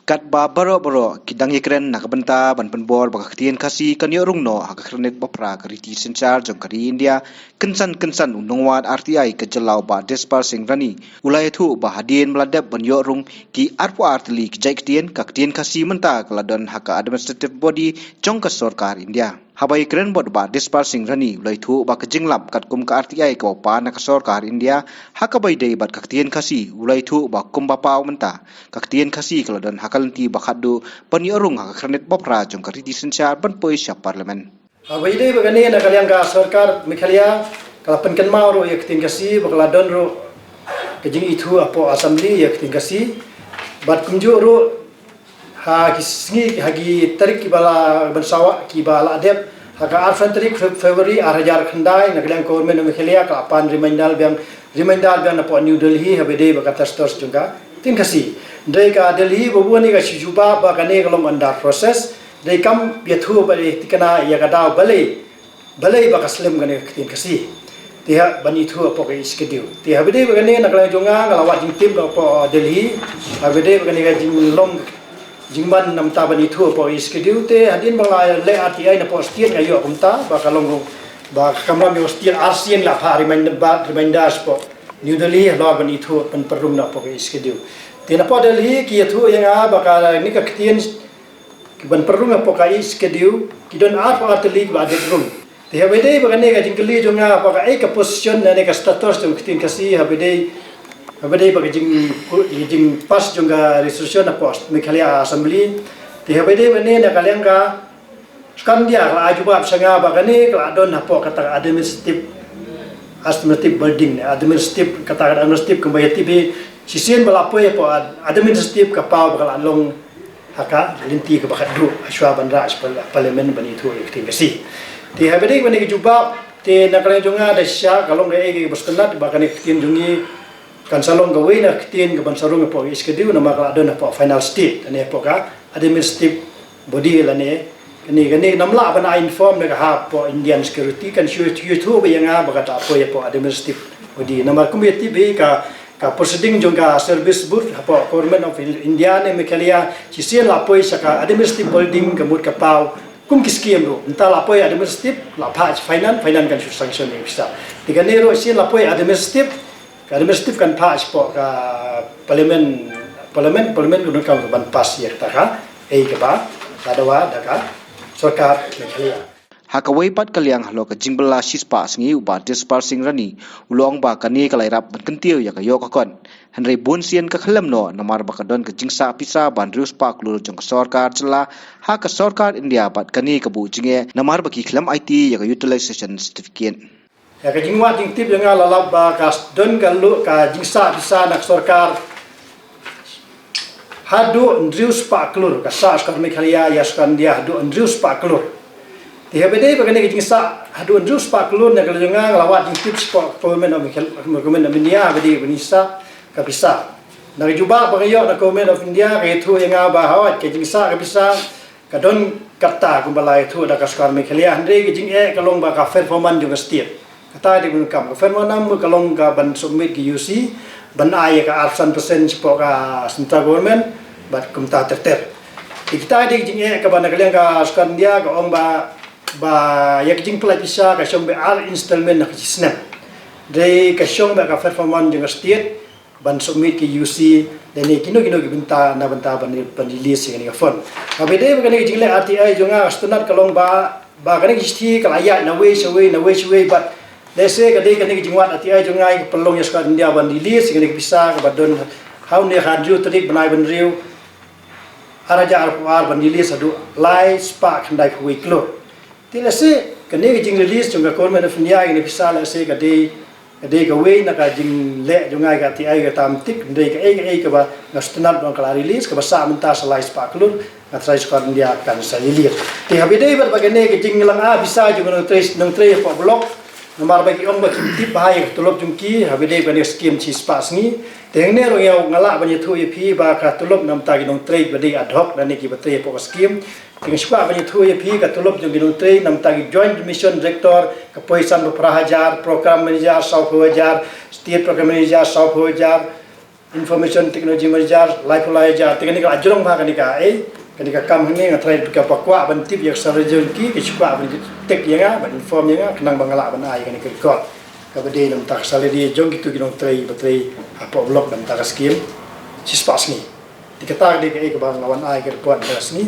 Kat ba baro kidang yekren nakabenta ban penbor baka ketien kasi kanyo rungno haka krenet bapra kariti sencar jong kari India kensan undongwat RTI kejelau ba despar singrani ulai thu ba hadien meladap ban yo rung ki arpu artli ki jai ketien ka ketien kasi menta keladon haka administrative body jong ka sarkar India. Habai keren bod ba despar singrani ulai thu ba kejinglap kat kum ka RTI ka pa na ka sarkar India haka bai dei bat ka ketien kasi ulai thu ba kum ba pau menta ka ketien kasi keladon haka lenti bakadu paniorung haka krenet bapra jong kariti sencar ban poi sya parlimen. Abide bagane na kalian ka sarkar Meghalaya kala penken mauro ya ketingkasi bakala donro kejing itu apo assembly ya ketingkasi bat kunju ro ha kisngi hagi tarik kibala bersawa kibala adep haka arfan tarik February arhajar khandai na kalian government Meghalaya ka apan reminder biang na po New Delhi habide bakata stores juga tingkasi dai ka Delhi bobuani ka sijuba bakane kalong under process dai kam yathu bale tikana ya gadau bale baka slim gane ketin kasi tiha bani thu apo ke schedule tiha bide bagane nakala jonga ngalawat jing tim apo Delhi habide bagane ga jing long jingban namta bani thu apo schedule te hadin bala le RTI na postian ayo kumta baka long ba kamra mi postian ASEAN la pha reminder po New Delhi lo bani thu pen perrum na apo ke schedule tina po Delhi ki thu yang baka ni ka ketin ban perlu ngapokai schedule kidon apa atli ba de room te habede bagane ga jingli jonga apa ka position na ka status jong kitin kasi habede baga jing pas jonga resolution na post Meghalaya assembly te habede bane na kalian ka skan dia la ajuba sanga bagane ka adon apo kata administrative building administrative kata administrative kembali be sisen bala apo administrative ka pa bakal long haka linti ke bakat duk aswa bandra parlimen bani thu ektingasi ti habede bani ke juba te nakala jonga da sya kalong ga ege berstenat bakane ketin jungi kan salong ga wena ketin ga ban sarung po iskediu nama kala don po final state ane po ka administrative body lane gani namla bana inform ga ha po Indian security kan shu thu ba yanga bakata po ya po administrative body nama committee be ka proceeding jonga service booth apo government of India ne Meghalaya sisian lapoi saka administrative building kamut kapau kum kiskiem ro entah lapoi administrative lapa finance kan sanction ni bisa diganero sisian lapoi administrative kan pas po ka parlimen guna kam ban pas ya taka ke ba kadawa daka sarkar Meghalaya Hakawai pat kaliang halo ka jingbala shispa sngi uba despar singrani ulong ba kani kalairap kentiu ya kayo kakon Henry Bonsian ka khalam no namar bakadon ka jingsa pisa bandrius pa klur jong sarkar chela ha ka sarkar India pat kani kabu jinge namar baki khlam IT ya ka utilization certificate ya ka jingwa jing tip yang lalap ba ka don galu ka jingsa pisa nak sarkar hadu andrius pa klur ka sarkar Meghalaya ya skan dia hadu andrius pa klur ti habede bagane ke jingsa hadu andrius pa klur na kala jonga ngalawat jing tips po government of India habede benisa ka bisa na juba bagayo na government of India ke thu yang ba hawat ke jingsa ka bisa ka don kata kumbalai thu da ka sarkar Meghalaya andre ke jing kalong ba ka performance juga state kata di kam performance nam kalong ka ban submit ke UC ban ai ka 100% po ka central government bat kumta terter kita di jing ka ban kalian ka sarkar India ka ong ba yak jing pula bisa ka shombe al installment na kisnap dai ka shombe ka performance jeung state ban submit ke UC dan kino gibinta na banta ban release yang ni fon abede bagane jing le RTI jonga stunat kalong ba kane gisti kalaya na way but dese kade kane jingwat RTI jonga pelong ya sekarang India ban release yang bisa ka badon how ne radio trik banai ban riu araja ar ban release adu lai spark ndai kuwi klo tilase kane jing release jonga government of India ini bisa lase kade ka we na ka jing le jonga ka ti ai ka tam tik ndai ka ka ba na stunat don kala release ka basa menta salai spaklur na trai skor India kan sa lilir ti habide ber bagane ka jing lang bisa jonga nang tre po blok nomor bagi ong ba ti bahai tulop jungki habide bani scheme chi spas ni tengne ro ya ngala bani thu pi ba ka tulop nam ta gi nong tre badi ad hoc dan ki batre po scheme ting spa bani thu pi ka tulop jung gi nong tre nam ta gi joint mission director ka poisan do prahajar program manager 100,000 state program manager 100,000 information technology manager life ja tingani ka ajrong ba kanika kanika kam ni ngatrai ka pakwa ban tip yak sarajun ki kishpa ban tek yanga ban inform yanga kenang bangala ban ai kanika ko ka bade nam tak salary jong gitu ginong trai batrai apa blog dan tak skim sispas ni dikata de ka bang lawan ai ka puan das ni